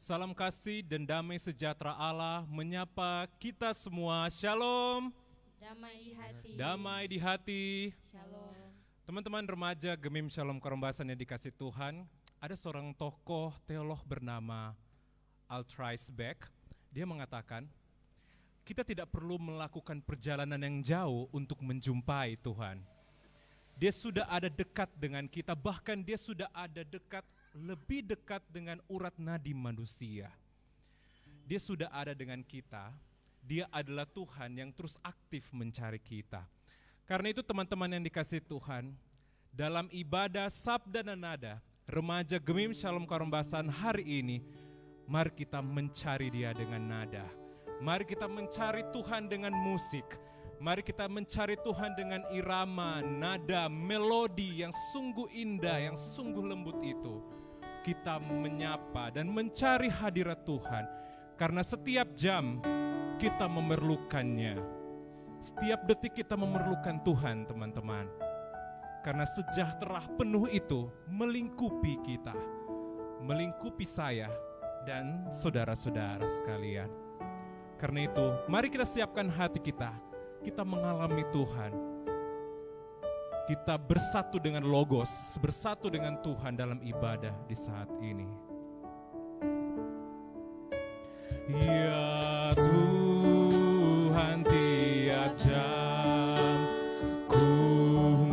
Salam kasih dan damai sejahtera Allah menyapa kita semua. Shalom. Damai di hati. Damai di hati. Shalom. Teman-teman remaja Gemim Shalom Korombasan yang dikasih Tuhan, ada seorang tokoh teolog bernama Altreis Beck. Dia mengatakan, kita tidak perlu melakukan perjalanan yang jauh untuk menjumpai Tuhan. Dia sudah ada dekat dengan kita, bahkan dia sudah ada lebih dekat dengan urat nadi manusia. Dia sudah ada dengan kita, dia adalah Tuhan yang terus aktif mencari kita. Karena itu teman-teman yang dikasih Tuhan, dalam ibadah Sabda dan Nada, remaja Gemim Shalom Korombasan hari ini, mari kita mencari dia dengan nada. Mari kita mencari Tuhan dengan musik. Mari kita mencari Tuhan dengan irama, nada, melodi yang sungguh indah, yang sungguh lembut itu. Kita menyapa dan mencari hadirat Tuhan. Karena setiap jam kita memerlukannya. Setiap detik kita memerlukan Tuhan, teman-teman. Karena sejahtera penuh itu melingkupi kita. Melingkupi saya dan saudara-saudara sekalian. Karena itu, mari kita siapkan hati kita. Kita mengalami Tuhan. Kita bersatu dengan Logos, bersatu dengan Tuhan dalam ibadah di saat ini. Ya Tuhan, tiap jam ku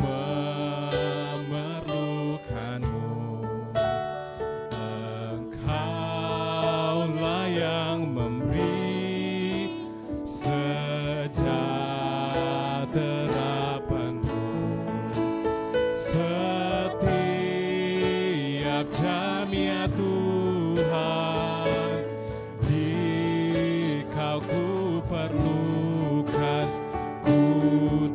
memerlukanmu. Engkaulah yang memberi sejahtera penuh. Setiap jam ya Tuhan, di Kau ku perlukan, ku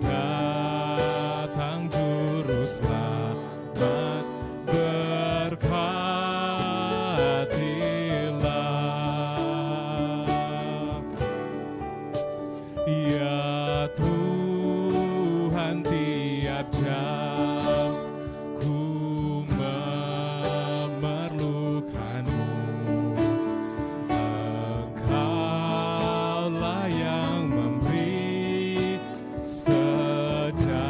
datang juru selamat, berkatilah. Ya Tuhan, tiap jam ku memerlukanmu. Engkaulah yang memberi sejahtera.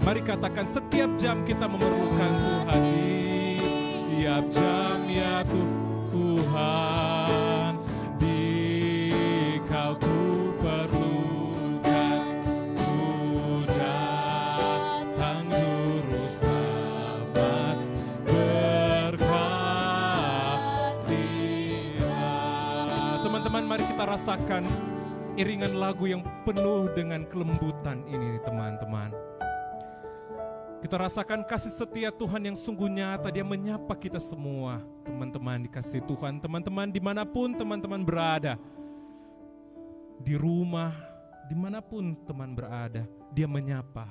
Mari katakan, setiap jam kita memerlukan Tuhan. Tiap jam ya Tuhan, di Kau ku perlukan, ku datang juru selamat, berkatilah. Teman-teman, mari kita rasakan iringan lagu yang penuh dengan kelembutan ini, teman-teman. Kita rasakan kasih setia Tuhan yang sungguh nyata. Dia menyapa kita semua, teman-teman dikasih Tuhan. Teman-teman dimanapun teman-teman berada, di rumah, dimanapun teman berada, Dia menyapa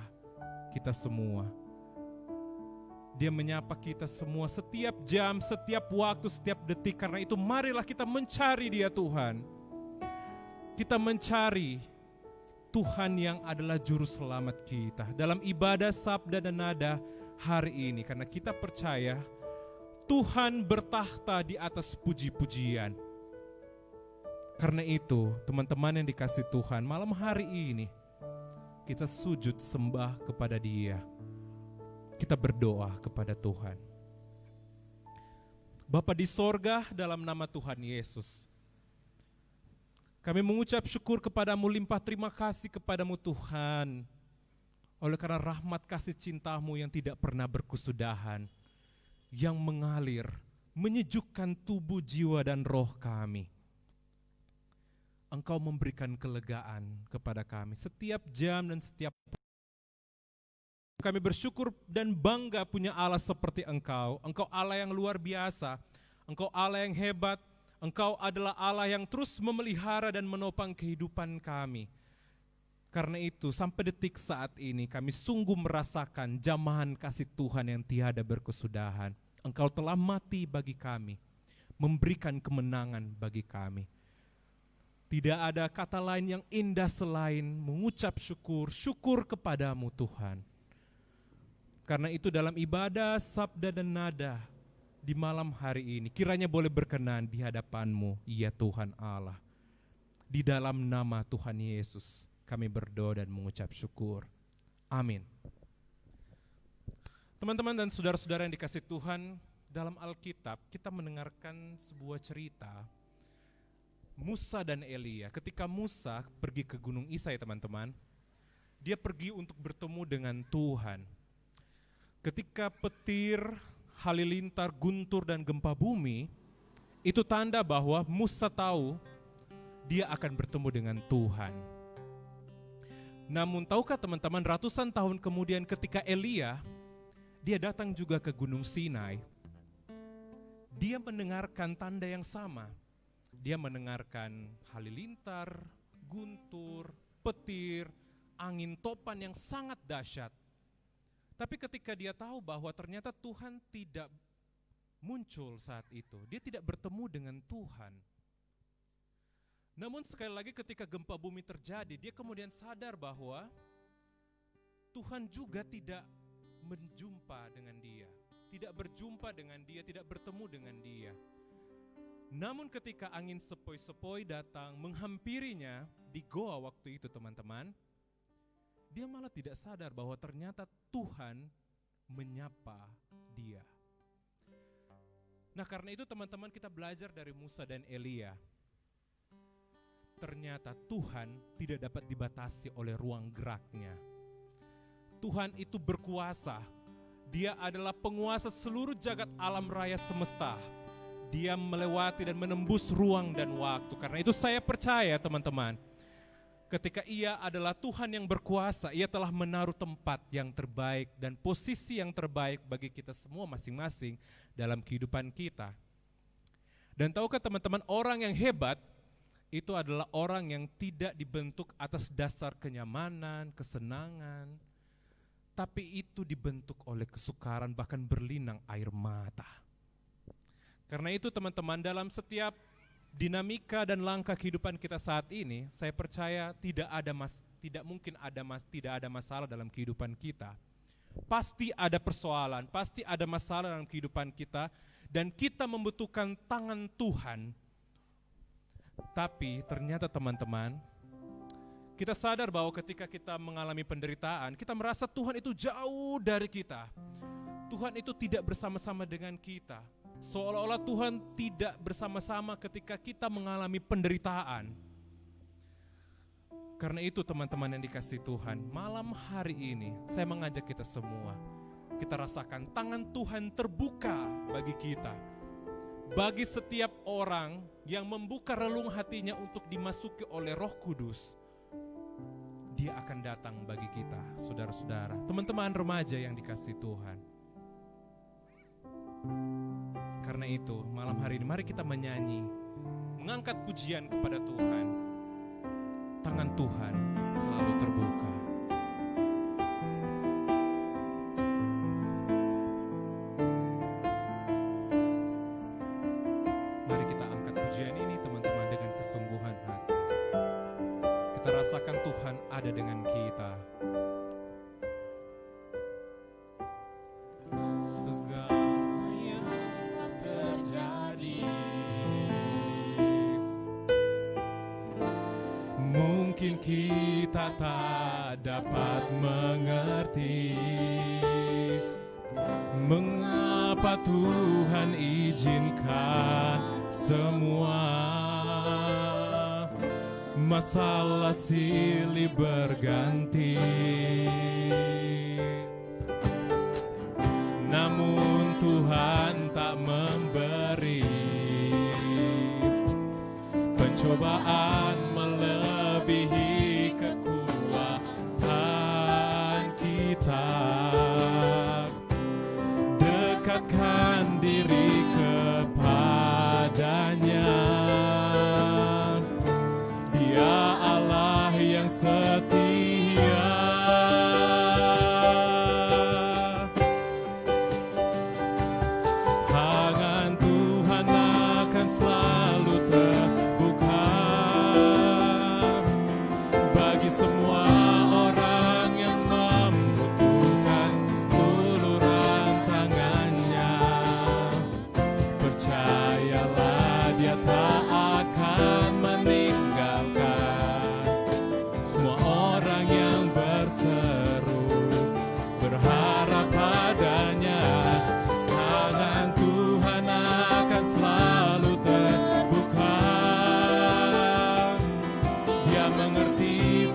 kita semua. Dia menyapa kita semua setiap jam, setiap waktu, setiap detik. Karena itu marilah kita mencari Dia, Tuhan. Kita mencari Tuhan yang adalah juru selamat kita dalam ibadah Sabda dan Nada hari ini. Karena kita percaya Tuhan bertahta di atas puji-pujian. Karena itu teman-teman yang dikasih Tuhan, malam hari ini kita sujud sembah kepada Dia. Kita berdoa kepada Tuhan. Bapa di sorga, dalam nama Tuhan Yesus, kami mengucap syukur kepadamu, limpah terima kasih kepadamu Tuhan. Oleh karena rahmat kasih cintamu yang tidak pernah berkesudahan, yang mengalir, menyejukkan tubuh, jiwa dan roh kami. Engkau memberikan kelegaan kepada kami setiap jam dan setiap. Kami bersyukur dan bangga punya Allah seperti Engkau. Engkau Allah yang luar biasa, Engkau Allah yang hebat. Engkau adalah Allah yang terus memelihara dan menopang kehidupan kami. Karena itu sampai detik saat ini kami sungguh merasakan jamahan kasih Tuhan yang tiada berkesudahan. Engkau telah mati bagi kami, memberikan kemenangan bagi kami. Tidak ada kata lain yang indah selain mengucap syukur kepadamu Tuhan. Karena itu dalam ibadah Sabda dan Nada, di malam hari ini kiranya boleh berkenan di hadapan-Mu, ya Tuhan Allah. Di dalam nama Tuhan Yesus kami berdoa dan mengucap syukur. Amin. Teman-teman dan saudara-saudara yang dikasihi Tuhan, dalam Alkitab kita mendengarkan sebuah cerita Musa dan Elia. Ketika Musa pergi ke Gunung Isai, teman-teman, dia pergi untuk bertemu dengan Tuhan. Ketika petir, halilintar, guntur dan gempa bumi, itu tanda bahwa Musa tahu dia akan bertemu dengan Tuhan. Namun tahukah teman-teman, ratusan tahun kemudian ketika Elia, dia datang juga ke Gunung Sinai, dia mendengarkan tanda yang sama. Dia mendengarkan halilintar, guntur, petir, angin topan yang sangat dahsyat. Tapi ketika dia tahu bahwa ternyata Tuhan tidak muncul saat itu, dia tidak bertemu dengan Tuhan. Namun sekali lagi ketika gempa bumi terjadi, dia kemudian sadar bahwa Tuhan juga tidak menjumpa dengan dia, tidak berjumpa dengan dia, tidak bertemu dengan dia. Namun ketika angin sepoi-sepoi datang menghampirinya di goa waktu itu, teman-teman, dia malah tidak sadar bahwa ternyata Tuhan menyapa dia. Nah, karena itu teman-teman, kita belajar dari Musa dan Elia. Ternyata Tuhan tidak dapat dibatasi oleh ruang geraknya. Tuhan itu berkuasa. Dia adalah penguasa seluruh jagat alam raya semesta. Dia melewati dan menembus ruang dan waktu. Karena itu saya percaya, teman-teman, ketika Ia adalah Tuhan yang berkuasa, Ia telah menaruh tempat yang terbaik dan posisi yang terbaik bagi kita semua masing-masing dalam kehidupan kita. Dan tahukah teman-teman, orang yang hebat itu adalah orang yang tidak dibentuk atas dasar kenyamanan, kesenangan, tapi itu dibentuk oleh kesukaran, bahkan berlinang air mata. Karena itu teman-teman, dalam setiap dinamika dan langkah kehidupan kita saat ini, saya percaya tidak ada masalah dalam kehidupan kita. Pasti ada persoalan, pasti ada masalah dalam kehidupan kita, dan kita membutuhkan tangan Tuhan. Tapi ternyata teman-teman, kita sadar bahwa ketika kita mengalami penderitaan, kita merasa Tuhan itu jauh dari kita. Tuhan itu tidak bersama-sama dengan kita. Seolah-olah Tuhan tidak bersama-sama ketika kita mengalami penderitaan. Karena itu teman-teman yang dikasihi Tuhan, malam hari ini saya mengajak kita semua, kita rasakan tangan Tuhan terbuka bagi kita. Bagi setiap orang yang membuka relung hatinya untuk dimasuki oleh Roh Kudus, Dia akan datang bagi kita, saudara-saudara, teman-teman remaja yang dikasihi Tuhan. Karena itu, malam hari ini mari kita menyanyi, mengangkat pujian kepada Tuhan. Tangan Tuhan selalu terbuka. Mari kita angkat pujian ini teman-teman dengan kesungguhan hati. Kita rasakan Tuhan ada dengan kita. Mungkin kita tak dapat mengerti mengapa Tuhan izinkan semua masalah silih berganti. Namun Tuhan tak memberi pencobaan melebihi kekuatan kita. Dekatkan diri kepadanya. Dia Allah yang setia. Tangan Tuhan akan selalu terbuka.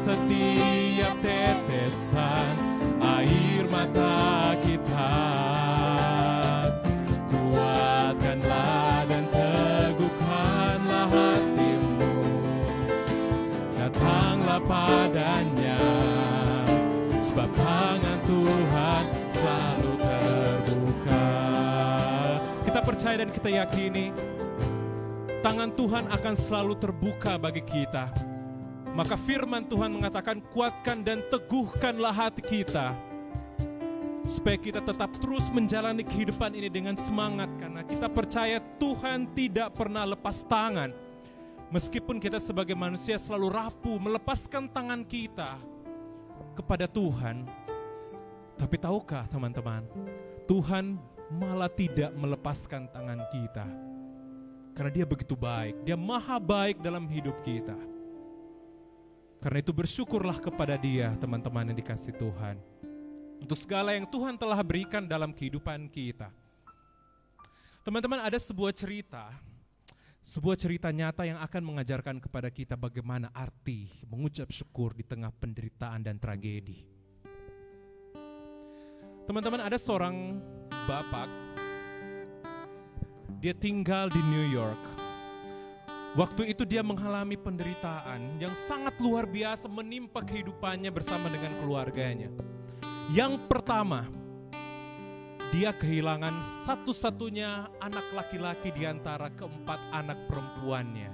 setiap tetesan air mata kita. Kuatkanlah dan teguhkanlah hatimu, datanglah padanya, sebab tangan Tuhan selalu terbuka. Kita percaya dan kita yakini tangan Tuhan akan selalu terbuka bagi kita. Maka firman Tuhan mengatakan, kuatkan dan teguhkanlah hati kita, supaya kita tetap terus menjalani kehidupan ini dengan semangat, karena kita percaya Tuhan tidak pernah lepas tangan. Meskipun kita sebagai manusia selalu rapuh melepaskan tangan kita kepada Tuhan, tapi tahukah teman-teman, Tuhan malah tidak melepaskan tangan kita. Karena dia begitu baik, dia maha baik dalam hidup kita. Karena itu bersyukurlah kepada dia, teman-teman yang dikasihi Tuhan, untuk segala yang Tuhan telah berikan dalam kehidupan kita. Teman-teman, ada sebuah cerita nyata yang akan mengajarkan kepada kita bagaimana arti mengucap syukur di tengah penderitaan dan tragedi. Teman-teman, ada seorang bapak, dia tinggal di New York. Waktu itu dia mengalami penderitaan yang sangat luar biasa menimpa kehidupannya bersama dengan keluarganya. Yang pertama, dia kehilangan satu-satunya anak laki-laki di antara keempat anak perempuannya.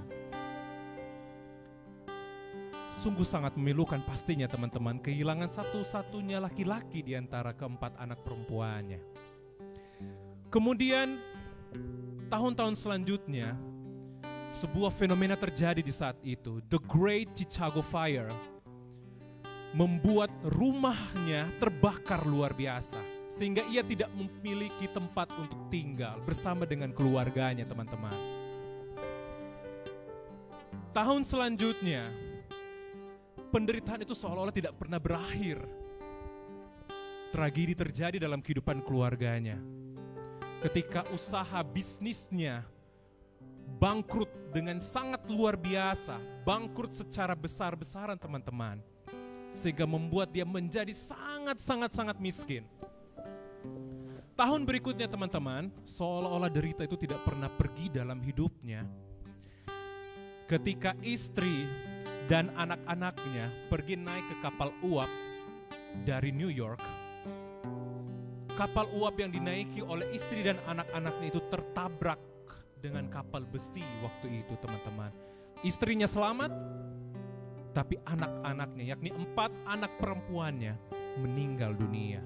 Sungguh sangat memilukan pastinya teman-teman, kehilangan satu-satunya laki-laki di antara keempat anak perempuannya. Kemudian tahun-tahun selanjutnya, sebuah fenomena terjadi di saat itu. The Great Chicago Fire membuat rumahnya terbakar luar biasa, sehingga ia tidak memiliki tempat untuk tinggal bersama dengan keluarganya, teman-teman. Tahun selanjutnya, penderitaan itu seolah-olah tidak pernah berakhir. Tragedi terjadi dalam kehidupan keluarganya. Ketika usaha bisnisnya bangkrut dengan sangat luar biasa, bangkrut secara besar-besaran teman-teman, sehingga membuat dia menjadi sangat miskin. Tahun berikutnya teman-teman, seolah-olah derita itu tidak pernah pergi dalam hidupnya. Ketika istri dan anak-anaknya pergi naik ke kapal uap dari New York, kapal uap yang dinaiki oleh istri dan anak-anaknya itu tertabrak dengan kapal besi waktu itu, teman-teman. Istrinya selamat, tapi anak-anaknya, yakni 4 anak perempuannya, meninggal dunia.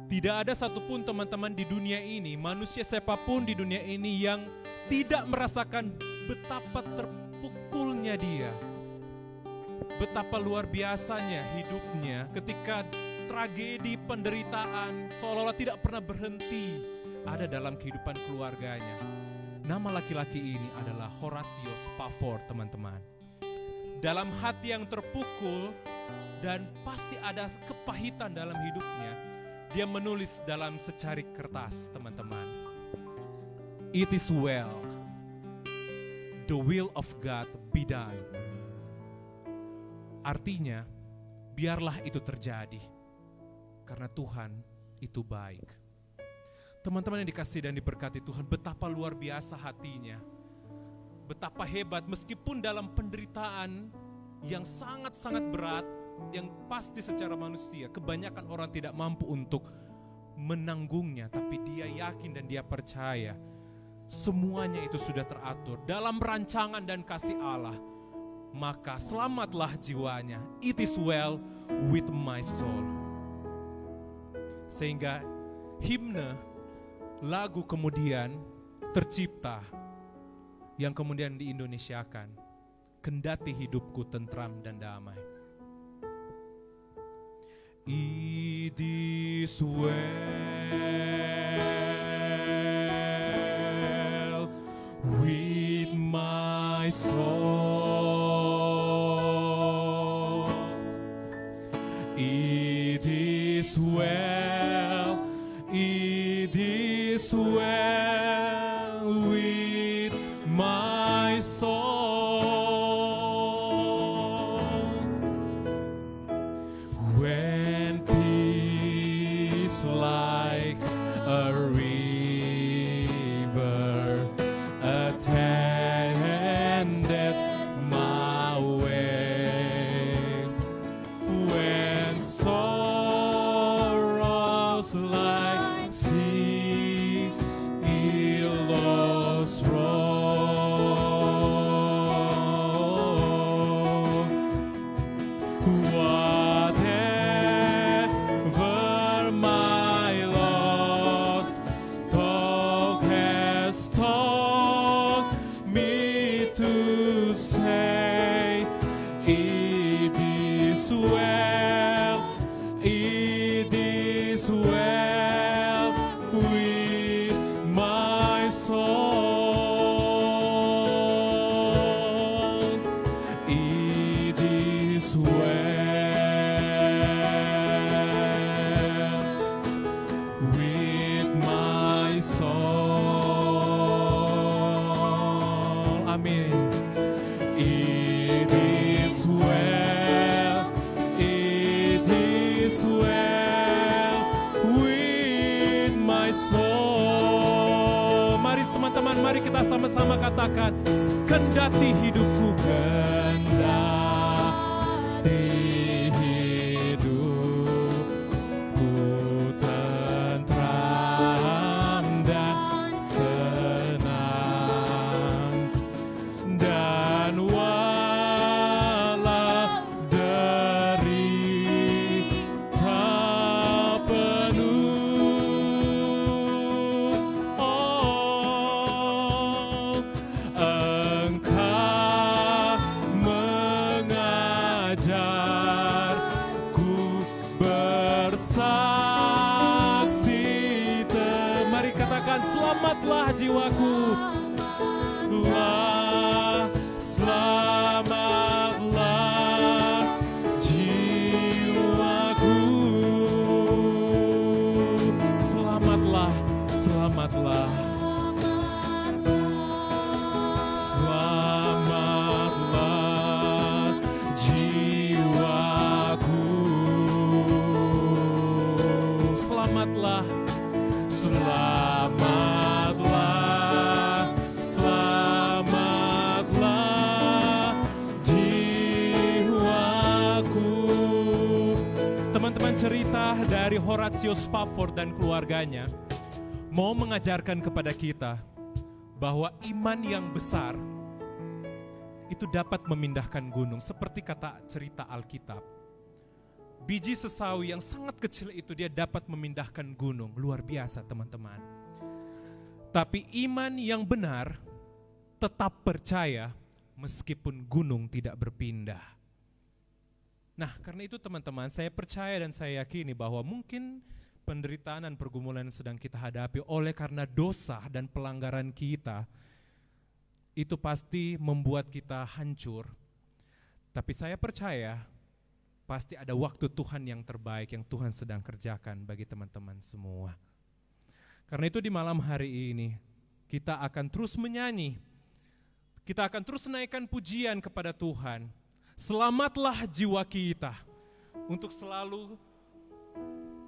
Tidak ada satupun teman-teman di dunia ini, manusia siapapun di dunia ini yang tidak merasakan betapa terpukulnya dia, betapa luar biasanya hidupnya ketika tragedi penderitaan seolah-olah tidak pernah berhenti ada dalam kehidupan keluarganya. Nama laki-laki ini adalah Horatio Spafford, teman-teman. Dalam hati yang terpukul dan pasti ada kepahitan dalam hidupnya, dia menulis dalam secarik kertas, teman-teman. It is well, the will of God be done. Artinya, biarlah itu terjadi, karena Tuhan itu baik. Teman-teman yang dikasihi dan diberkati Tuhan, betapa luar biasa hatinya. Betapa hebat meskipun dalam penderitaan yang sangat-sangat berat, yang pasti secara manusia kebanyakan orang tidak mampu untuk menanggungnya, tapi dia yakin dan dia percaya semuanya itu sudah teratur dalam rancangan dan kasih Allah. Maka selamatlah jiwanya. It is well with my soul. Sehingga himne lagu kemudian tercipta yang kemudian diindonesiakan, kendati hidupku tentram dan damai. It is well with my soul. It is well, it is well with my soul. When peace like a river attended my way, when sorrows like sea billows roll, whatever my Lord thou hast taught me to say, it is well with my soul. It is well with my soul. Amin. It is well with my soul. Mari teman-teman, mari kita sama-sama katakan, kendati hidupku, kendati hidupku tentram dan senang, dan walau derita penuh, oh, Engkau mengajarku bersaksi. Mari katakan, selamatlah jiwaku, selamatlah jiwaku, selamatlah, selamatlah, selamatlah jiwaku, selamatlah, selamatlah, selamatlah jiwaku. Teman-teman, cerita dari Horatio Spafford dan keluarganya mau mengajarkan kepada kita bahwa iman yang besar itu dapat memindahkan gunung. Seperti kata cerita Alkitab, biji sesawi yang sangat kecil itu dia dapat memindahkan gunung. Luar biasa teman-teman. Tapi iman yang benar tetap percaya meskipun gunung tidak berpindah. Nah, karena itu teman-teman, saya percaya dan saya yakini bahwa mungkin penderitaan dan pergumulan yang sedang kita hadapi oleh karena dosa dan pelanggaran kita, itu pasti membuat kita hancur. Tapi saya percaya pasti ada waktu Tuhan yang terbaik yang Tuhan sedang kerjakan bagi teman-teman semua. Karena itu di malam hari ini kita akan terus menyanyi, kita akan terus naikkan pujian kepada Tuhan. Selamatlah jiwa kita, untuk selalu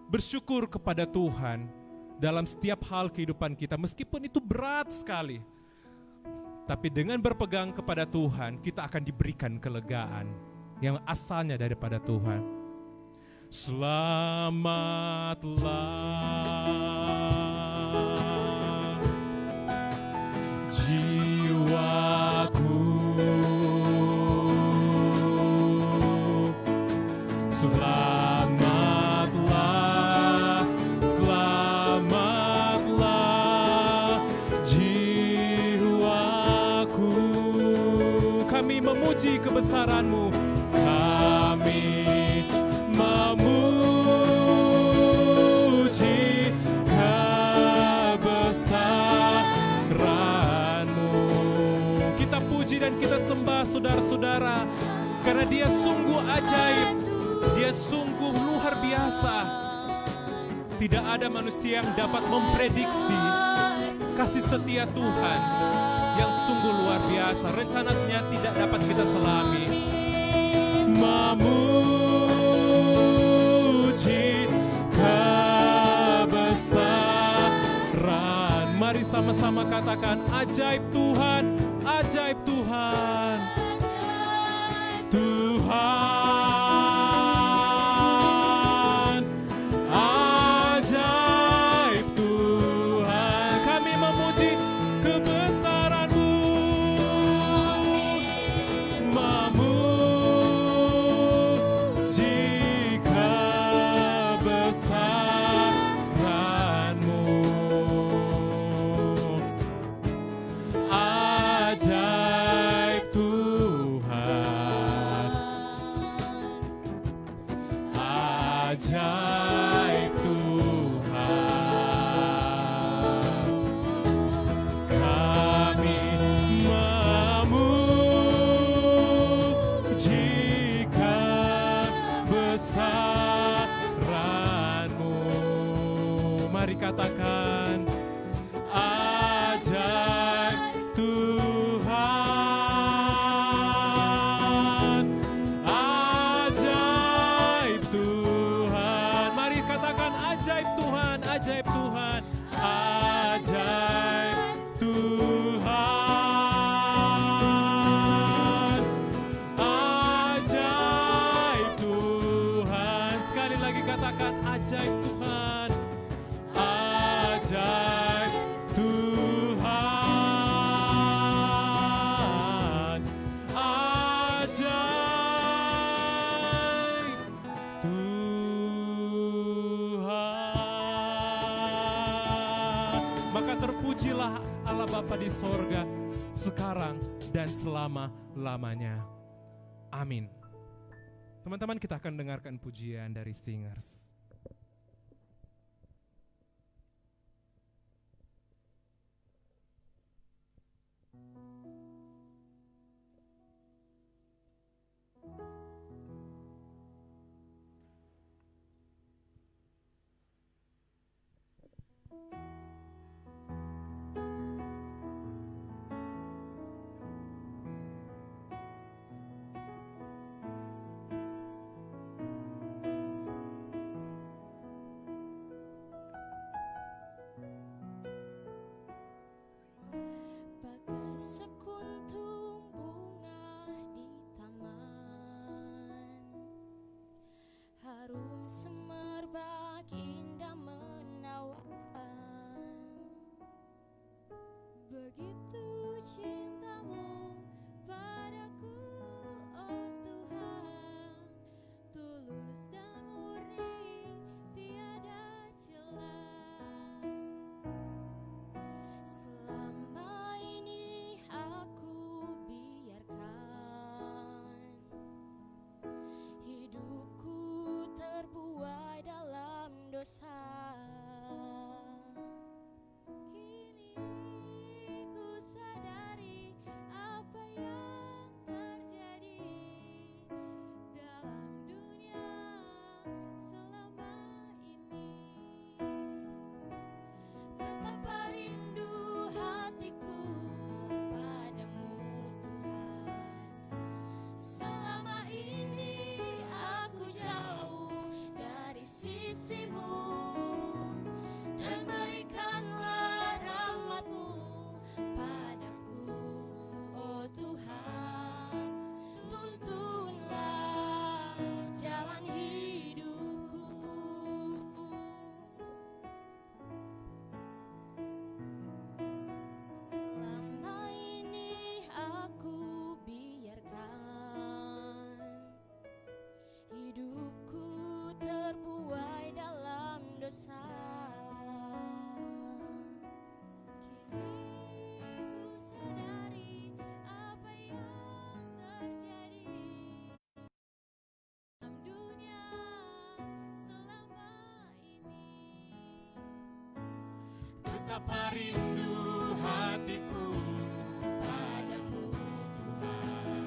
bersyukur kepada Tuhan dalam setiap hal kehidupan kita, meskipun itu berat sekali. Tapi dengan berpegang kepada Tuhan, kita akan diberikan kelegaan yang asalnya daripada Tuhan. Selamatlah jiwaku, selamatlah, selamatlah jiwaku. Kami memuji kebesaran-Mu, kami memuji kebesaran-Mu. Kita puji dan kita sembah saudara-saudara, karena Dia sungguh ajaib, Dia sungguh luar biasa. Tidak ada manusia yang dapat memprediksi kasih setia Tuhan yang sungguh luar biasa. Rencananya tidak dapat kita selami. Memuji katakan ajaib Tuhan, ajaib Tuhan. Tuhan, ajaib Tuhan. Kami memuji kebesaran-Mu. Memuji kebesaran-Mu. Ajaib Tuhan, ajaib Tuhan. Kami memuji kebesaran-Mu. Mari katakan ajaib Tuhan, ajaib Tuhan. Mari katakan ajaib Tuhan, ajaib Tuhan, ajaib Tuhan, ajaib Tuhan. Sekali lagi katakan ajaib Tuhan, ajaib Tuhan, ajaib Tuhan. Maka terpujilah Allah Bapa di sorga, sekarang dan selama-lamanya. Amin. Teman-teman, kita akan dengarkan pujian dari Singers. Bagai sekuntum bunga di taman, harum semerbak indah menawan. Begitu cintamu padaku, oh Tuhan, tulus dan murni, tiada celah. Selama ini aku biarkan hidupku terbuai dalam dosa. Kini ku sadari apa yang terjadi dalam dunia selama ini. Betapa rindu hatiku padamu Tuhan. Selama ini aku jauh dari sisi-Mu, dan berikanlah rahmat-Mu padaku, oh Tuhan. Tuntunlah jalan hidupku. Selama ini aku biarkan hidupku terbuai dalam dosa. Kini ku sadari apa yang terjadi dalam dunia selama ini. Betapa rindu hatiku padamu Tuhan.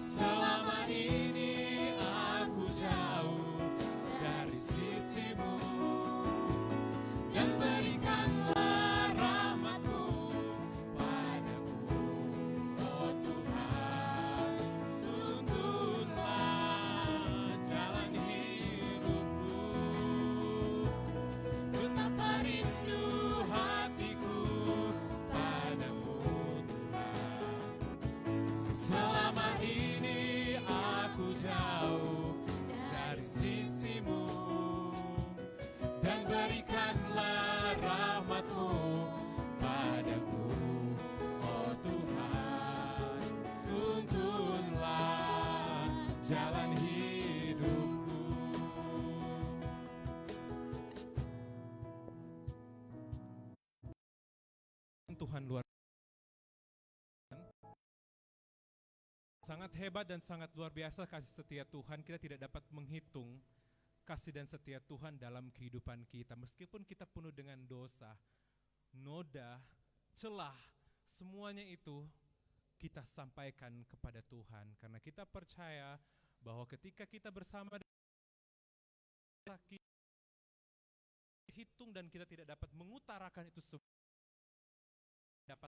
Selama ini aku jauh dari sisi-Mu, dan berikanlah rahmat-Mu padaku, oh Tuhan. Tuntunlah jalan hidupku. Betapa rindu hatiku Tuhan luar sangat hebat dan sangat luar biasa kasih setia Tuhan. Kita tidak dapat menghitung kasih dan setia Tuhan dalam kehidupan kita. Meskipun kita penuh dengan dosa, noda, celah, semuanya itu kita sampaikan kepada Tuhan. Karena kita percaya bahwa ketika kita bersama kita hitung dan kita tidak dapat mengutarakan itu semua, dapat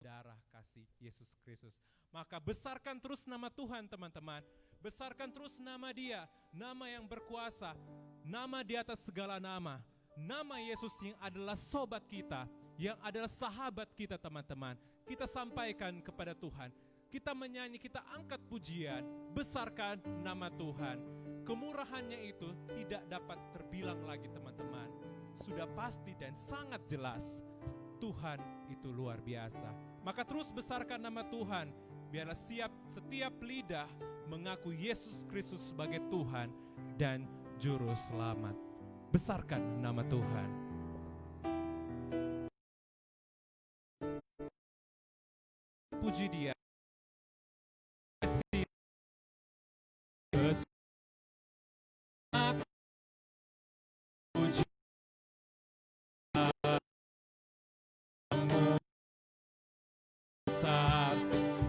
darah kasih Yesus Kristus. Maka besarkan terus nama Tuhan, teman-teman. Besarkan terus nama Dia, nama yang berkuasa, nama di atas segala nama. Nama Yesus yang adalah sobat kita, yang adalah sahabat kita, teman-teman. Kita sampaikan kepada Tuhan. Kita menyanyi, kita angkat pujian, besarkan nama Tuhan. Kemurahannya itu tidak dapat terbilang lagi, teman-teman. Sudah pasti dan sangat jelas. Tuhan itu luar biasa. Maka terus besarkan nama Tuhan. Biarlah setiap lidah mengaku Yesus Kristus sebagai Tuhan dan Juru Selamat. Besarkan nama Tuhan. Puji Dia. Puji besar,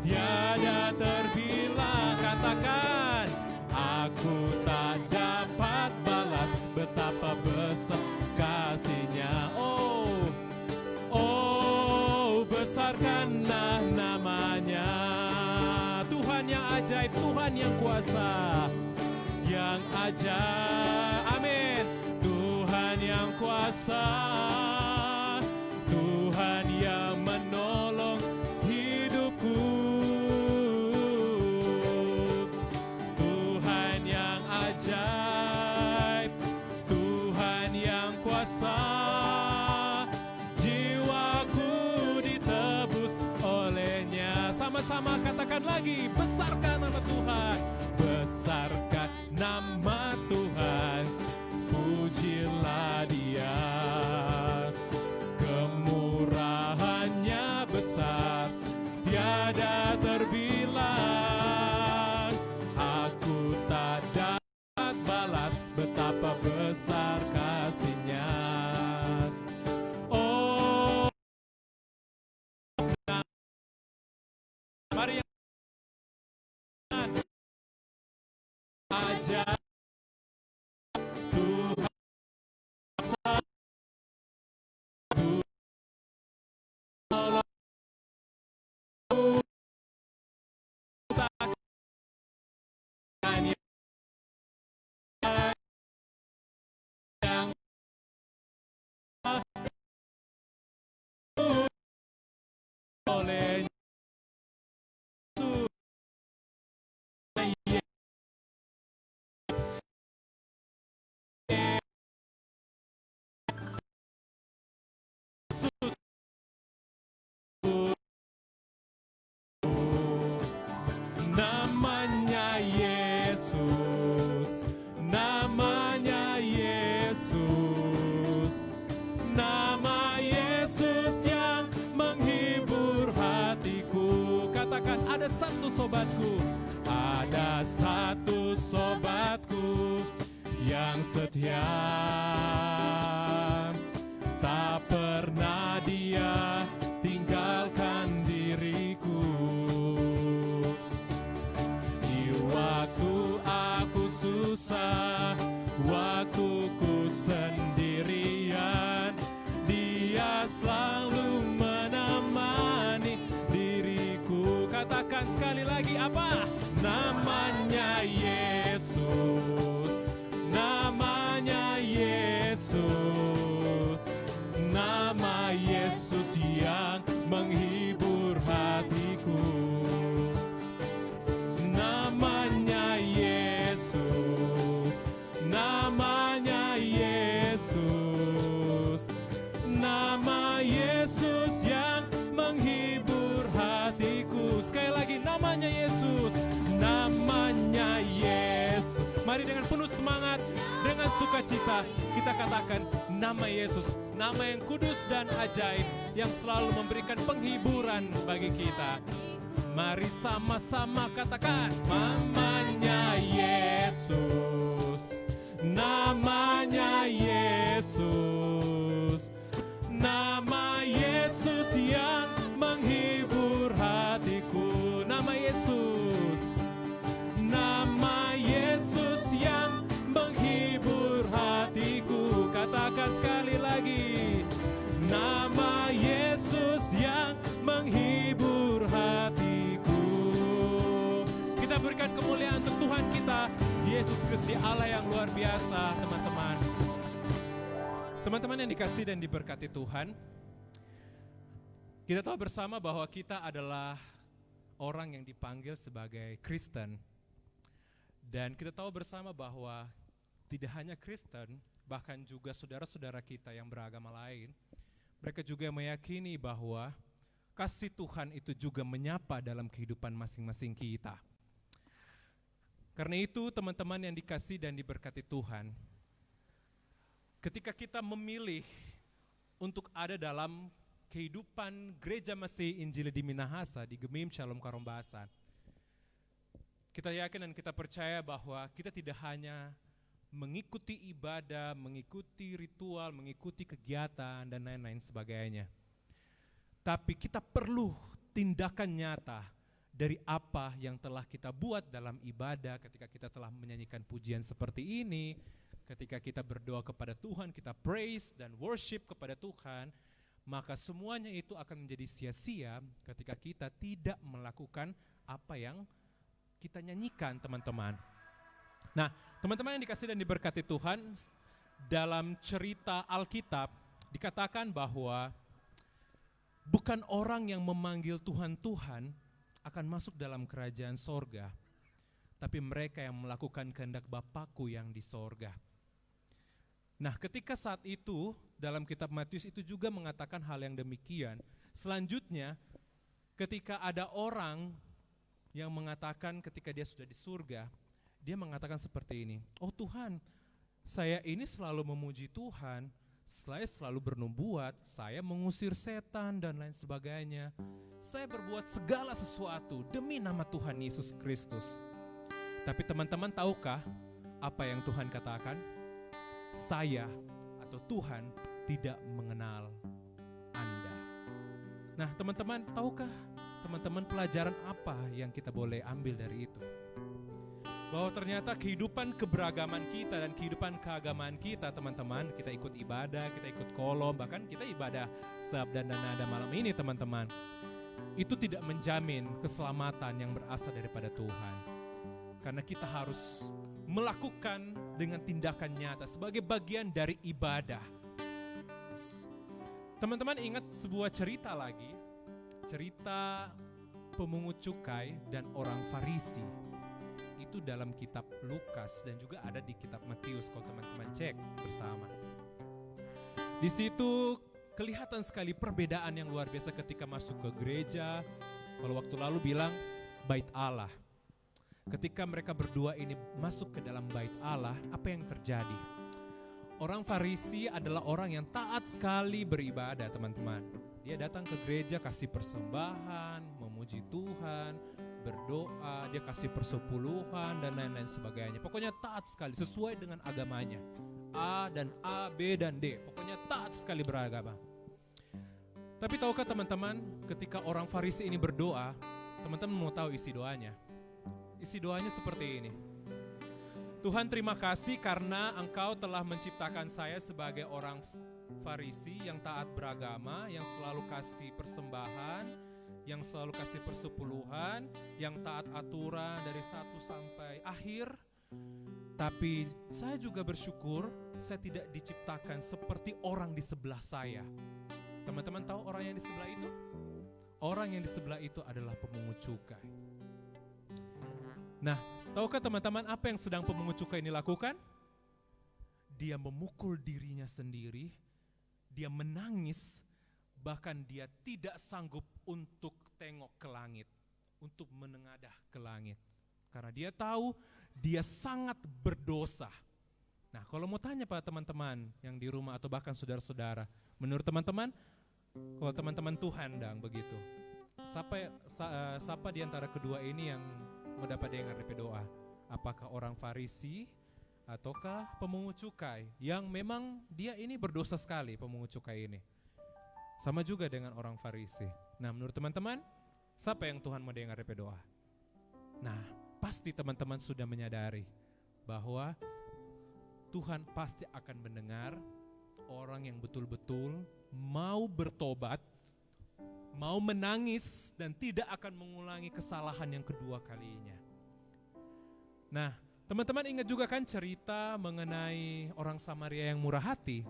tiada terbilang. Katakan, aku tak dapat balas betapa besar kasih-Nya. Oh, besarkanlah namanya. Tuhan yang ajaib, Tuhan yang kuasa, yang ajaib. Amin. Tuhan yang kuasa, Tuhan yang menolong hidupku, Tuhan yang ajaib, Tuhan yang kuasa, jiwaku ditebus oleh-Nya. Sama-sama katakan lagi, besarkan nama Tuhan, besarkan nama Tuhan, pujilah Dia. Kemurahannya besar, tiada terbilang. Aku tak dapat balas betapa besar kasih-Nya. Oh, mari aja Tuhan, oleh Yesus. Namanya Yesus, namanya Yesus, nama Yesus yang menghibur hatiku. Katakan, ada satu sobatku, ada satu sobatku yang setia, tak pernah Dia tinggalkan diriku. Di waktu aku susah, waktu ku sendirian, Dia selalu menemani diriku. Katakan sekali lagi, apa? Namanya Yesus, namanya Yesus, nama Yesus yang menghibur hatiku. Namanya Yesus, namanya Yesus, nama Yesus yang menghibur hatiku. Sekali lagi, namanya Yesus, namanya Yesus. Mari dengan penuh semangat, dengan sukacita, kita katakan nama Yesus, nama yang kudus dan ajaib, yang selalu memberikan penghiburan bagi kita. Mari sama-sama katakan, namanya Yesus, namanya Yesus, nama Yesus yang menghibur hatiku. Nama Yesus, nama Yesus yang menghibur hatiku. Katakan sekali lagi, nama Yesus yang menghibur hatiku. Kita berikan kemuliaan untuk Tuhan kita, Yesus Kristus, Allah yang luar biasa, teman-teman. Teman-teman yang dikasihi dan diberkati Tuhan, kita tahu bersama bahwa kita adalah orang yang dipanggil sebagai Kristen. Dan kita tahu bersama bahwa tidak hanya Kristen, bahkan juga saudara-saudara kita yang beragama lain, mereka juga meyakini bahwa kasih Tuhan itu juga menyapa dalam kehidupan masing-masing kita. Karena itu teman-teman yang dikasihi dan diberkati Tuhan, ketika kita memilih untuk ada dalam kehidupan Gereja Masih Injili di Minahasa, di Gemim Shalom Karombasan, kita yakin dan kita percaya bahwa kita tidak hanya mengikuti ibadah, mengikuti ritual, mengikuti kegiatan, dan lain-lain sebagainya. Tapi kita perlu tindakan nyata dari apa yang telah kita buat dalam ibadah, ketika kita telah menyanyikan pujian seperti ini, ketika kita berdoa kepada Tuhan, kita praise dan worship kepada Tuhan, maka semuanya itu akan menjadi sia-sia ketika kita tidak melakukan apa yang kita nyanyikan, teman-teman. Nah, teman-teman yang dikasihi dan diberkati Tuhan, dalam cerita Alkitab dikatakan bahwa bukan orang yang memanggil Tuhan Tuhan akan masuk dalam kerajaan sorga, tapi mereka yang melakukan kehendak Bapakku yang di sorga. Nah, ketika saat itu dalam kitab Matius itu juga mengatakan hal yang demikian. Selanjutnya, ketika ada orang yang mengatakan ketika dia sudah di surga, dia mengatakan seperti ini, oh Tuhan, saya ini selalu memuji Tuhan, saya selalu bernubuat, saya mengusir setan dan lain sebagainya. Saya berbuat segala sesuatu demi nama Tuhan Yesus Kristus. Tapi teman-teman tahukah apa yang Tuhan katakan? Saya atau Tuhan tidak mengenal Anda. Nah, teman-teman tahukah teman-teman pelajaran apa yang kita boleh ambil dari itu? Bahwa ternyata kehidupan keberagaman kita dan kehidupan keagamaan kita, teman-teman, kita ikut ibadah, kita ikut kolom, bahkan kita ibadah sabda dan nada malam ini, teman-teman, itu tidak menjamin keselamatan yang berasal daripada Tuhan. Karena kita harus melakukan dengan tindakan nyata sebagai bagian dari ibadah. Teman-teman ingat sebuah cerita lagi, cerita pemungut cukai dan orang Farisi. Itu dalam kitab Lukas dan juga ada di kitab Matius kalau teman-teman cek bersama. Di situ kelihatan sekali perbedaan yang luar biasa ketika masuk ke gereja. Kalau waktu lalu bilang bait Allah. Ketika mereka berdua ini masuk ke dalam bait Allah, apa yang terjadi? Orang Farisi adalah orang yang taat sekali beribadah, teman-teman. Dia datang ke gereja kasih persembahan, memuji Tuhan, berdoa, dia kasih persepuluhan dan lain-lain sebagainya. Pokoknya taat sekali sesuai dengan agamanya. A dan A, B dan D. Pokoknya taat sekali beragama. Tapi tahukah teman-teman, ketika orang Farisi ini berdoa, teman-teman mau tahu isi doanya? Isi doanya seperti ini. Tuhan, terima kasih karena Engkau telah menciptakan saya sebagai orang Farisi yang taat beragama, yang selalu kasih persembahan, yang selalu kasih persepuluhan, yang taat aturan dari 1 sampai akhir. Tapi saya juga bersyukur saya tidak diciptakan seperti orang di sebelah saya. Teman-teman tahu orang yang di sebelah itu? Orang yang di sebelah itu adalah pemungut cukai. Nah, tahukah teman-teman apa yang sedang pemungut cukai ini lakukan? Dia memukul dirinya sendiri, dia menangis, bahkan dia tidak sanggup untuk tengok ke langit, untuk menengadah ke langit. Karena dia tahu dia sangat berdosa. Nah, kalau mau tanya pada teman-teman yang di rumah atau bahkan saudara-saudara, menurut teman-teman, kalau teman-teman Tuhan dang begitu, siapa di antara kedua ini yang mau dapat dengar DP doa? Apakah orang Farisi ataukah pemungut cukai yang memang dia ini berdosa sekali, pemungut cukai ini? Sama juga dengan orang Farisi. Nah, menurut teman-teman, siapa yang Tuhan mau dengar DP doa? Nah, pasti teman-teman sudah menyadari bahwa Tuhan pasti akan mendengar orang yang betul-betul mau bertobat, mau menangis dan tidak akan mengulangi kesalahan yang kedua kalinya. Nah, teman-teman ingat juga kan cerita mengenai orang Samaria yang murah hati,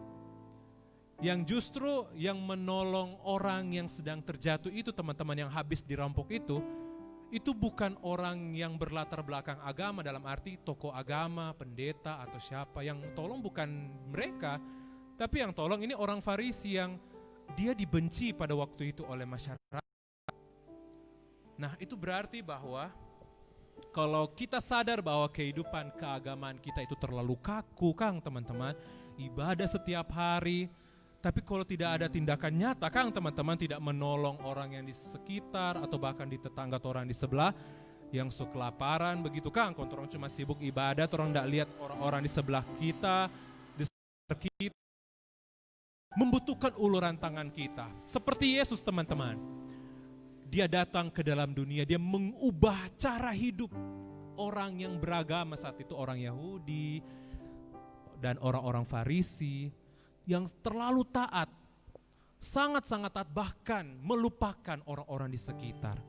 yang justru yang menolong orang yang sedang terjatuh itu, teman-teman, yang habis dirampok itu bukan orang yang berlatar belakang agama, dalam arti tokoh agama, pendeta atau siapa. Yang tolong bukan mereka, tapi yang tolong ini orang Farisi yang dia dibenci pada waktu itu oleh masyarakat. Nah, itu berarti bahwa kalau kita sadar bahwa kehidupan keagamaan kita itu terlalu kaku, Kang, teman-teman, ibadah setiap hari, tapi kalau tidak ada tindakan nyata, Kang, teman-teman, tidak menolong orang yang di sekitar atau bahkan di tetangga atau orang di sebelah yang suka kelaparan begitu, Kang. Kalau orang cuma sibuk ibadah, orang tidak lihat orang-orang di sebelah kita, di sekitar kita membutuhkan uluran tangan kita. Seperti Yesus, teman-teman. Dia datang ke dalam dunia, dia mengubah cara hidup orang yang beragama saat itu, orang Yahudi dan orang-orang Farisi yang terlalu taat, sangat-sangat taat, bahkan melupakan orang-orang di sekitar.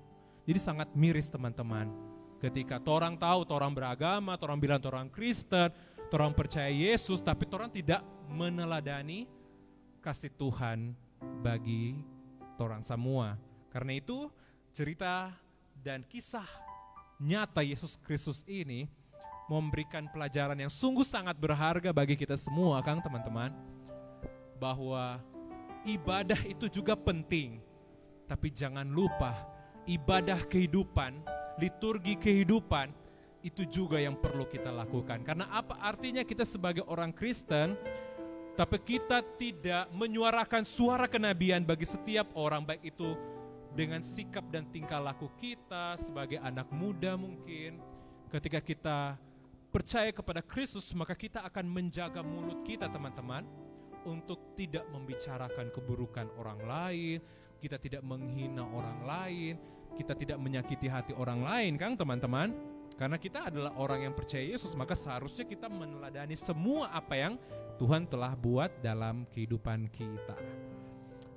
Jadi sangat miris, teman-teman, ketika orang tahu orang beragama, orang bilang orang Kristen, orang percaya Yesus, tapi orang tidak meneladani kasih Tuhan bagi orang semua. Karena itu cerita dan kisah nyata Yesus Kristus ini memberikan pelajaran yang sungguh sangat berharga bagi kita semua, Kang, teman-teman, bahwa ibadah itu juga penting, tapi jangan lupa ibadah kehidupan, liturgi kehidupan itu juga yang perlu kita lakukan. Karena apa artinya kita sebagai orang Kristen, tapi kita tidak menyuarakan suara kenabian bagi setiap orang, baik itu dengan sikap dan tingkah laku kita sebagai anak muda mungkin. Ketika kita percaya kepada Kristus, maka kita akan menjaga mulut kita, teman-teman, untuk tidak membicarakan keburukan orang lain, kita tidak menghina orang lain, kita tidak menyakiti hati orang lain, Kang, teman-teman. Karena kita adalah orang yang percaya Yesus, maka seharusnya kita meneladani semua apa yang Tuhan telah buat dalam kehidupan kita.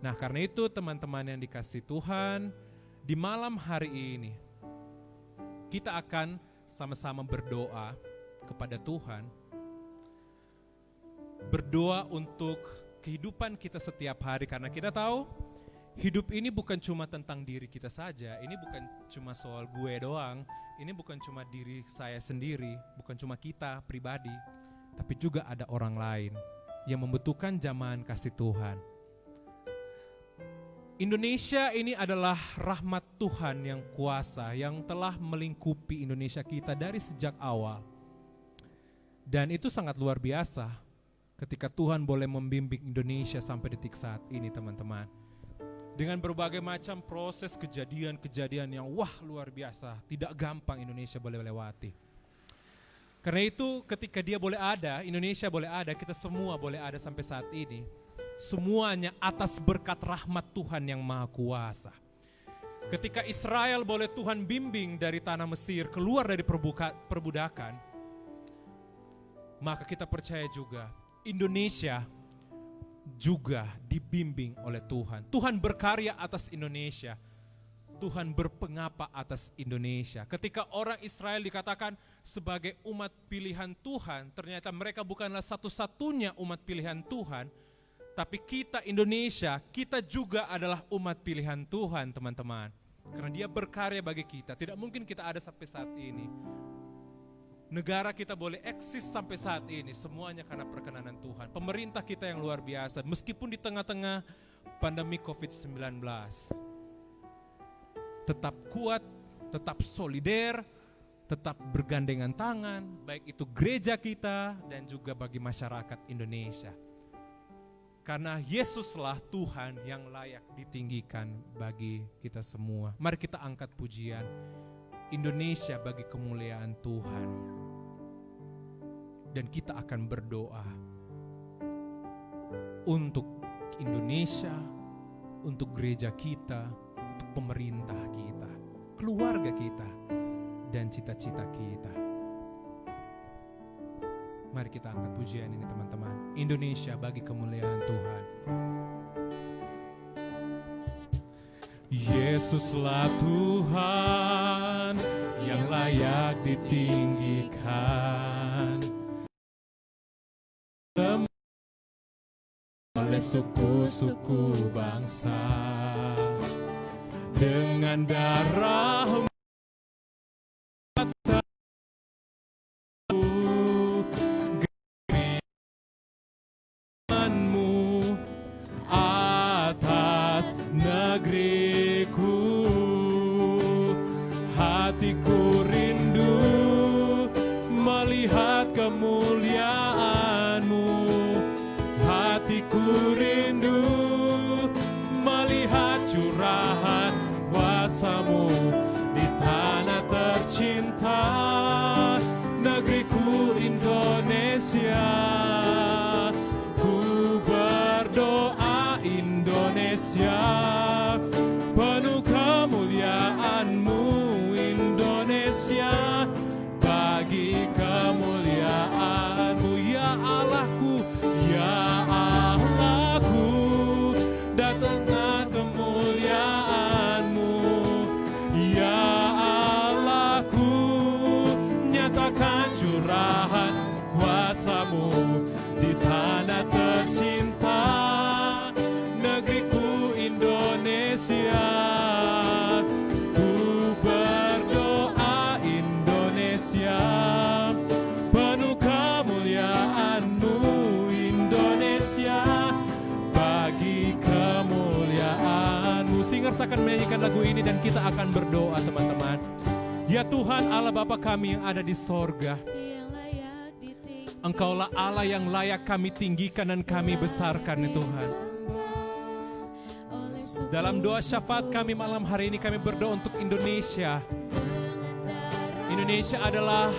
Nah, karena itu teman-teman yang dikasihi Tuhan, di malam hari ini kita akan sama-sama berdoa kepada Tuhan, berdoa untuk kehidupan kita setiap hari, karena kita tahu hidup ini bukan cuma tentang diri kita saja, ini bukan cuma soal gue doang, ini bukan cuma diri saya sendiri, bukan cuma kita pribadi, tapi juga ada orang lain yang membutuhkan jamahan kasih Tuhan. Indonesia ini adalah rahmat Tuhan yang kuasa, yang telah melingkupi Indonesia kita dari sejak awal. Dan itu sangat luar biasa ketika Tuhan boleh membimbing Indonesia sampai detik saat ini, teman-teman. Dengan berbagai macam proses kejadian-kejadian yang luar biasa, tidak gampang Indonesia boleh lewati. Karena itu ketika dia boleh ada, Indonesia boleh ada, kita semua boleh ada sampai saat ini, semuanya atas berkat rahmat Tuhan yang maha kuasa. Ketika Israel boleh Tuhan bimbing dari tanah Mesir keluar dari perbudakan, maka kita percaya juga Indonesia juga dibimbing oleh Tuhan. Tuhan berkarya atas Indonesia. Tuhan berpengapa atas Indonesia. Ketika orang Israel dikatakan sebagai umat pilihan Tuhan, ternyata mereka bukanlah satu-satunya umat pilihan Tuhan, tapi kita Indonesia, kita juga adalah umat pilihan Tuhan, teman-teman. Karena dia berkarya bagi kita. Tidak mungkin kita ada sampai saat ini. Negara kita boleh eksis sampai saat ini, semuanya karena perkenanan Tuhan. Pemerintah kita yang luar biasa, meskipun di tengah-tengah pandemi COVID-19, tetap kuat, tetap solider, tetap bergandengan tangan, baik itu gereja kita dan juga bagi masyarakat Indonesia. Karena Yesuslah Tuhan yang layak ditinggikan bagi kita semua. Mari kita angkat pujian Indonesia bagi kemuliaan Tuhan. Dan kita akan berdoa untuk Indonesia, untuk gereja kita, untuk pemerintah kita, keluarga kita, dan cita-cita kita. Mari kita angkat pujian ini teman-teman. Indonesia bagi kemuliaan Tuhan. Yesuslah Tuhan yang layak ditinggikan oleh suku-suku bangsa. Dengan darah atas negeriku, hatiku rindu melihat kemuliaan-Mu. Hatiku rindu melihat curahan kuasa-Mu di tanah tercinta, negeriku Indonesia. Penuh kemuliaan-Mu Indonesia, bagi kemuliaan-Mu ya Allahku, ya Allahku, datanglah kemuliaan-Mu ya Allahku, nyatakan curahan kuasa-Mu di tanah tercinta, negeriku Indonesia. Ku berdoa Indonesia, penuh kemuliaan-Mu Indonesia, bagi kemuliaan-Mu. Singers akan menyanyikan lagu ini dan kita akan berdoa teman-teman. Ya Tuhan Allah Bapa kami yang ada di sorga, Engkaulah Allah yang layak kami tinggikan dan kami besarkan ya Tuhan. Dalam doa syafaat kami malam hari ini kami berdoa untuk Indonesia. Indonesia adalah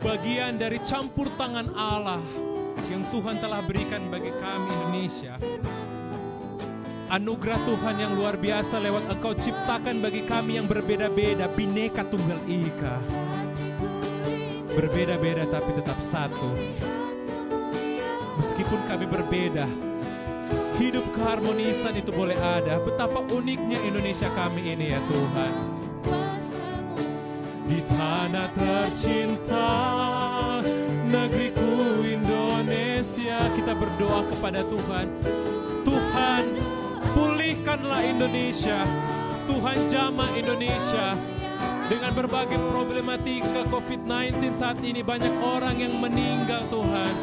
bagian dari campur tangan Allah yang Tuhan telah berikan bagi kami Indonesia. Anugerah Tuhan yang luar biasa lewat Engkau ciptakan bagi kami yang berbeda-beda, Bhinneka Tunggal Ika. Berbeda-beda tapi tetap satu. Meskipun kami berbeda, hidup keharmonisan itu boleh ada. Betapa uniknya Indonesia kami ini ya Tuhan. Di tanah tercinta, negeriku Indonesia, kita berdoa kepada Tuhan. Tuhan, pulihkanlah Indonesia. Tuhan, jamah Indonesia. Dengan berbagai problematika COVID-19 saat ini, banyak orang yang meninggal Tuhan.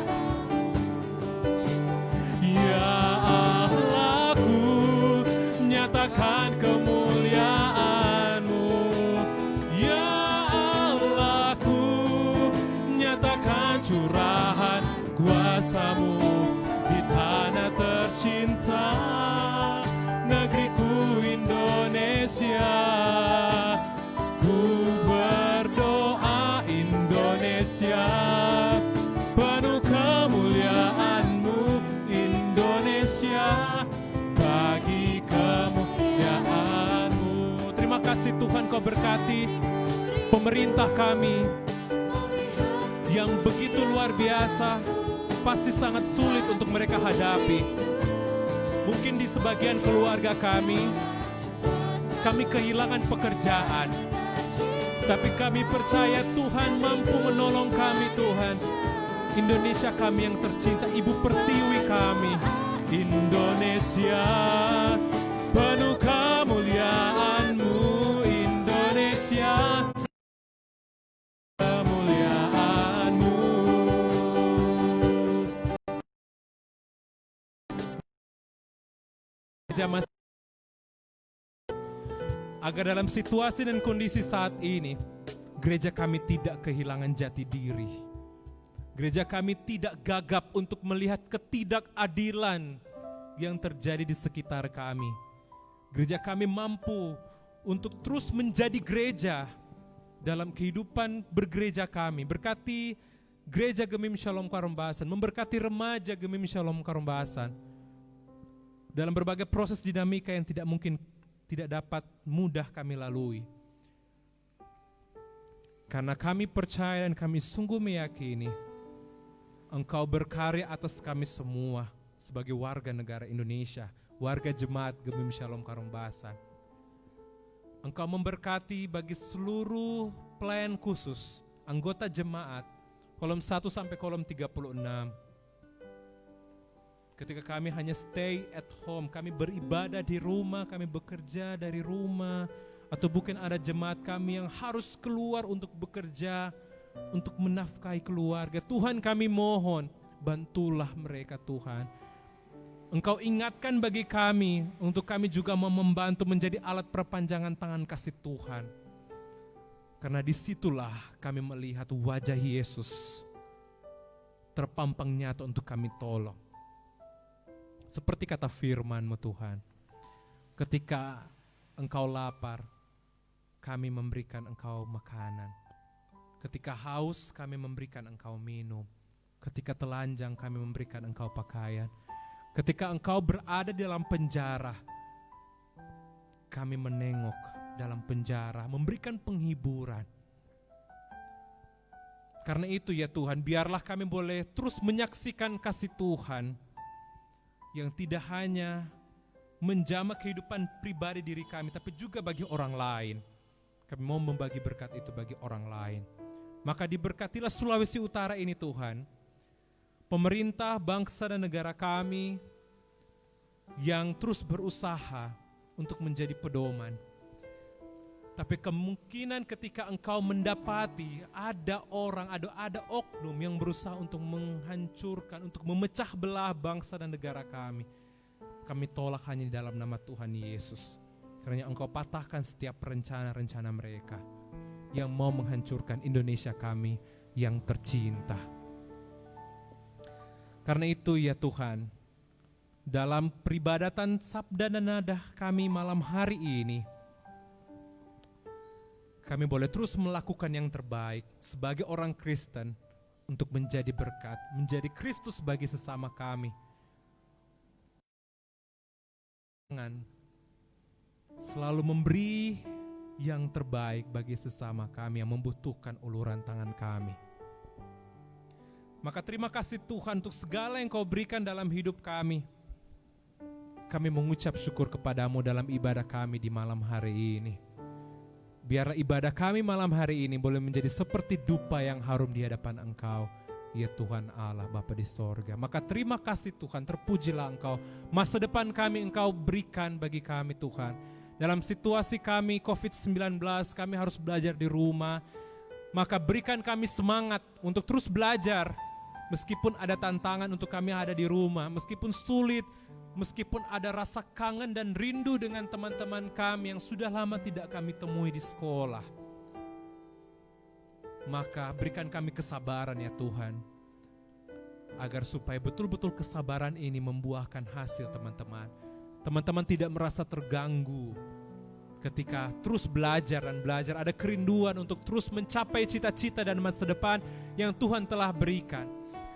Ya Allahku, nyatakan kemuliaan-Mu. Ya Allahku, nyatakan curahan kuasa-Mu di tanah tercinta, negeriku Indonesia. Ku berdoa Indonesia, penuh kemuliaan-Mu Indonesia, bagi kemuliaan-Mu. Terima kasih Tuhan, Kau berkati pemerintah kami yang begitu luar biasa, pasti sangat sulit untuk mereka hadapi. Mungkin di sebagian keluarga kami kehilangan pekerjaan, tapi kami percaya Tuhan mampu menolong kami Tuhan. Indonesia kami yang tercinta, Ibu Pertiwi kami. Indonesia, penuh kemuliaan-Mu Indonesia, kemuliaan-Mu. Agar dalam situasi dan kondisi saat ini, gereja kami tidak kehilangan jati diri. Gereja kami tidak gagap untuk melihat ketidakadilan yang terjadi di sekitar kami. Gereja kami mampu untuk terus menjadi gereja dalam kehidupan bergereja kami. Berkati Gereja Gemim Shalom Karombasan, memberkati remaja Gemim Shalom Karombasan dalam berbagai proses dinamika yang tidak dapat mudah kami lalui. Karena kami percaya dan kami sungguh meyakini Engkau berkarya atas kami semua sebagai warga negara Indonesia, warga jemaat Gemim Shalom Karombasan. Engkau memberkati bagi seluruh pelayan khusus, anggota jemaat, kolom 1 sampai kolom 36. Ketika kami hanya stay at home, kami beribadah di rumah, kami bekerja dari rumah, atau mungkin ada jemaat kami yang harus keluar untuk bekerja, untuk menafkahi keluarga. Tuhan kami mohon, bantulah mereka Tuhan. Engkau ingatkan bagi kami, untuk kami juga mau membantu menjadi alat perpanjangan tangan kasih Tuhan. Karena disitulah kami melihat wajah Yesus terpampang nyata untuk kami tolong. Seperti kata firman-Mu Tuhan, ketika Engkau lapar, kami memberikan Engkau makanan. Ketika haus, kami memberikan Engkau minum. Ketika telanjang, kami memberikan Engkau pakaian. Ketika Engkau berada dalam penjara, kami menengok dalam penjara, memberikan penghiburan. Karena itu ya Tuhan, biarlah kami boleh terus menyaksikan kasih Tuhan yang tidak hanya menjamah kehidupan pribadi diri kami, tapi juga bagi orang lain. Kami mau membagi berkat itu bagi orang lain. Maka diberkatilah Sulawesi Utara ini Tuhan. Pemerintah, bangsa dan negara kami yang terus berusaha untuk menjadi pedoman. Tapi kemungkinan ketika Engkau mendapati ada orang, ada oknum yang berusaha untuk menghancurkan, untuk memecah belah bangsa dan negara kami tolak hanya di dalam nama Tuhan Yesus. Karena Engkau patahkan setiap rencana-rencana mereka yang mau menghancurkan Indonesia kami yang tercinta. Karena itu ya Tuhan, dalam peribadatan sabda dan nada kami malam hari ini, kami boleh terus melakukan yang terbaik sebagai orang Kristen untuk menjadi berkat, menjadi Kristus bagi sesama kami. Selalu memberi yang terbaik bagi sesama kami yang membutuhkan uluran tangan kami. Maka terima kasih Tuhan untuk segala yang Kau berikan dalam hidup kami. Kami mengucap syukur kepadamu dalam ibadah kami di malam hari ini. Biarlah ibadah kami malam hari ini boleh menjadi seperti dupa yang harum di hadapan Engkau, ya Tuhan Allah Bapa di sorga. Maka terima kasih Tuhan, terpujilah Engkau. Masa depan kami Engkau berikan bagi kami Tuhan. Dalam situasi kami COVID-19, kami harus belajar di rumah. Maka berikan kami semangat untuk terus belajar. Meskipun ada tantangan untuk kami ada di rumah, meskipun sulit, meskipun ada rasa kangen dan rindu dengan teman-teman kami yang sudah lama tidak kami temui di sekolah. Maka berikan kami kesabaran ya Tuhan, agar supaya betul-betul kesabaran ini membuahkan hasil teman-teman. Teman-teman tidak merasa terganggu ketika terus belajar dan belajar, ada kerinduan untuk terus mencapai cita-cita dan masa depan yang Tuhan telah berikan.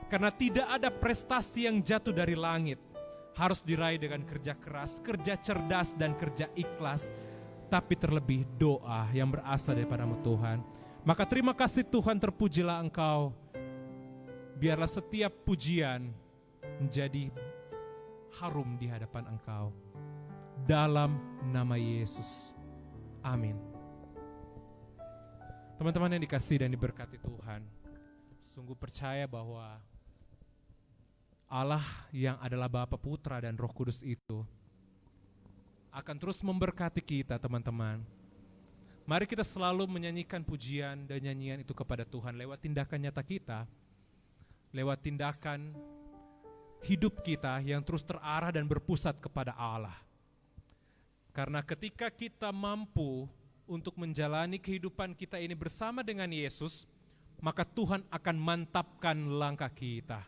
Karena tidak ada prestasi yang jatuh dari langit, harus diraih dengan kerja keras, kerja cerdas dan kerja ikhlas, tapi terlebih doa yang berasal daripada-Mu Tuhan. Maka terima kasih Tuhan, terpujilah Engkau. Biarlah setiap pujian menjadi harum di hadapan Engkau. Dalam nama Yesus. Amin. Teman-teman yang dikasihi dan diberkati Tuhan, sungguh percaya bahwa Allah yang adalah Bapa, Putra, dan Roh Kudus itu akan terus memberkati kita teman-teman. Mari kita selalu menyanyikan pujian dan nyanyian itu kepada Tuhan lewat tindakan nyata kita, lewat tindakan hidup kita yang terus terarah dan berpusat kepada Allah. Karena ketika kita mampu untuk menjalani kehidupan kita ini bersama dengan Yesus, maka Tuhan akan mantapkan langkah kita.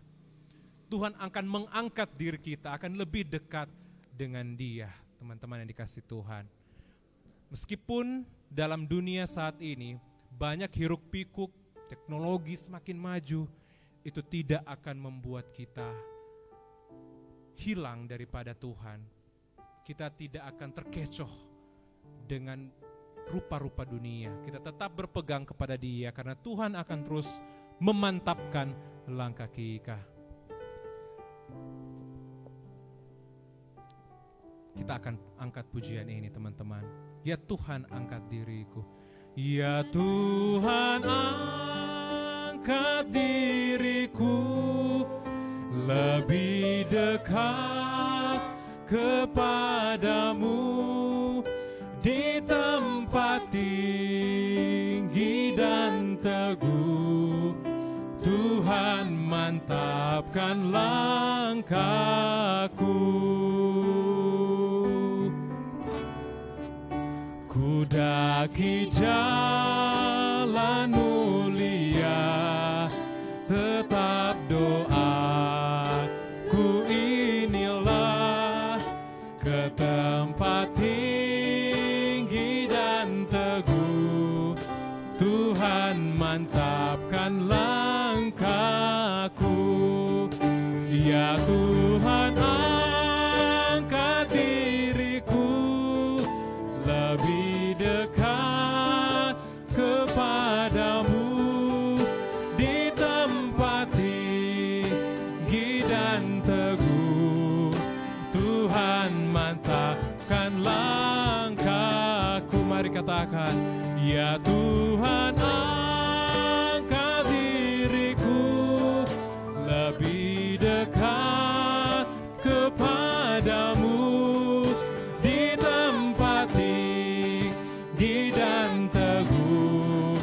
Tuhan akan mengangkat diri kita, akan lebih dekat dengan Dia, teman-teman yang dikasihi Tuhan. Meskipun dalam dunia saat ini banyak hiruk pikuk, teknologi semakin maju, itu tidak akan membuat kita hilang daripada Tuhan. Kita tidak akan terkecoh dengan rupa-rupa dunia. Kita tetap berpegang kepada Dia karena Tuhan akan terus memantapkan langkah kita. Kita akan angkat pujian ini, teman-teman. Ya Tuhan, angkat diriku. Ya Tuhan, angkat diriku lebih dekat kepadamu di tempat tinggi dan teguh. Tuhan, mantapkan langkahku. Ku daki jalan mulia, tetap doaku inilah, ke tempat tinggi dan teguh. Tuhan, mantapkan langkahku. Ya Tuhan, angkat diriku lebih dekat kepadamu di tempat tinggi dan teguh. Tuhan, mantapkan langkahku. Mari katakan, ya Tuhan, angkat diriku lebih dekat kepadamu di tempat tinggi dan teguh.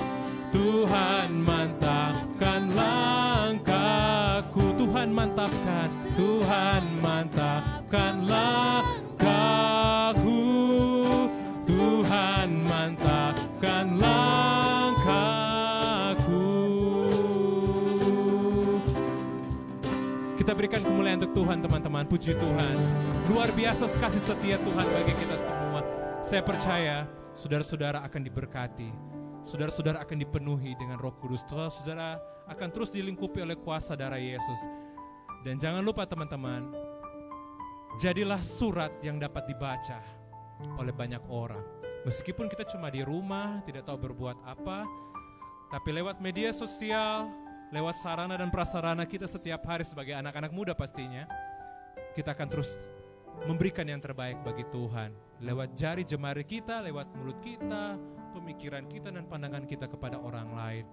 Tuhan, mantapkan langkahku. Tuhan, mantapkan. Tuhan, mantapkan langkahku. Tuhan, mantapkan langkahku. Kita berikan kemuliaan untuk Tuhan, teman-teman. Puji Tuhan. Luar biasa kasih setia Tuhan bagi kita semua. Saya percaya saudara-saudara akan diberkati. Saudara-saudara akan dipenuhi dengan Roh Kudus. Saudara akan terus dilingkupi oleh kuasa darah Yesus. Dan jangan lupa, teman-teman, jadilah surat yang dapat dibaca oleh banyak orang. Meskipun kita cuma di rumah, tidak tahu berbuat apa, tapi lewat media sosial, lewat sarana dan prasarana kita setiap hari sebagai anak-anak muda pastinya, kita akan terus memberikan yang terbaik bagi Tuhan. Lewat jari jemari kita, lewat mulut kita, pemikiran kita dan pandangan kita kepada orang lain.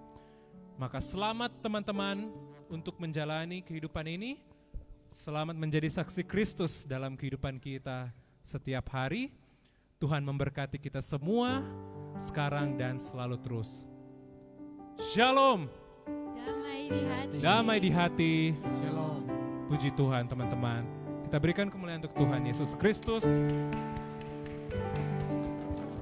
Maka selamat teman-teman untuk menjalani kehidupan ini. Selamat menjadi saksi Kristus dalam kehidupan kita setiap hari. Tuhan memberkati kita semua sekarang dan selalu terus. Shalom. Damai di hati. Damai di hati. Shalom. Puji Tuhan, teman-teman. Kita berikan kemuliaan untuk Tuhan Yesus Kristus.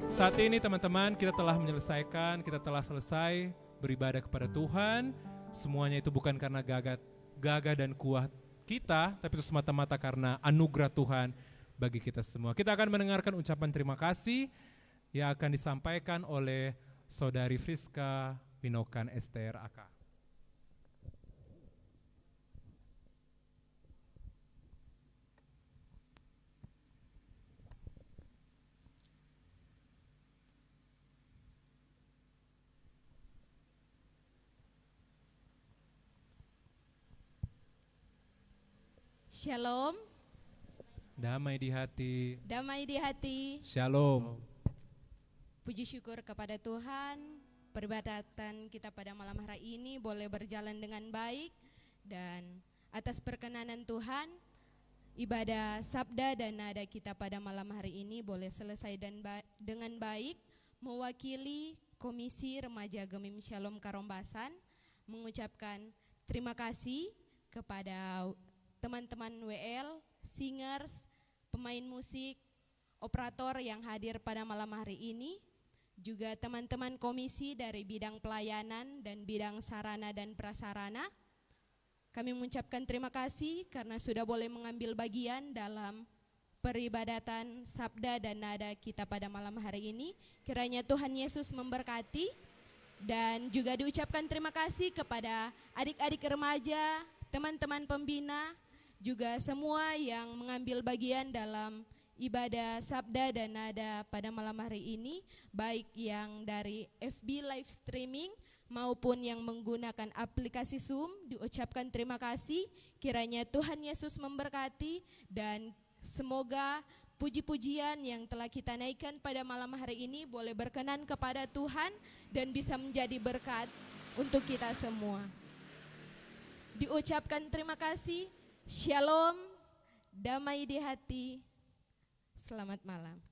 Saat ini teman-teman kita telah selesai beribadah kepada Tuhan. Semuanya itu bukan karena gagah dan kuat kita, tapi itu semata-mata karena anugerah Tuhan bagi kita semua. Kita akan mendengarkan ucapan terima kasih yang akan disampaikan oleh Saudari Friska Winokan Esther AK. Shalom, Damai di hati. damai di hati. Shalom. Puji syukur kepada Tuhan, peribadatan kita pada malam hari ini boleh berjalan dengan baik. Dan atas perkenanan Tuhan, ibadah sabda dan nada kita pada malam hari ini boleh selesai dengan baik. Mewakili Komisi Remaja Gemim Shalom Karombasan mengucapkan terima kasih kepada teman-teman WL, singers, pemain musik, operator yang hadir pada malam hari ini. juga teman-teman komisi dari bidang pelayanan dan bidang sarana dan prasarana. Kami mengucapkan terima kasih karena sudah boleh mengambil bagian dalam peribadatan sabda dan nada kita pada malam hari ini. Kiranya Tuhan Yesus memberkati, dan juga diucapkan terima kasih kepada adik-adik remaja, teman-teman pembina, juga semua yang mengambil bagian dalam ibadah sabda dan nada pada malam hari ini, baik yang dari FB live streaming maupun yang menggunakan aplikasi Zoom. Diucapkan terima kasih, kiranya Tuhan Yesus memberkati, dan semoga puji-pujian yang telah kita naikkan pada malam hari ini boleh berkenan kepada Tuhan dan bisa menjadi berkat untuk kita semua. Diucapkan terima kasih, shalom, damai di hati. Selamat malam.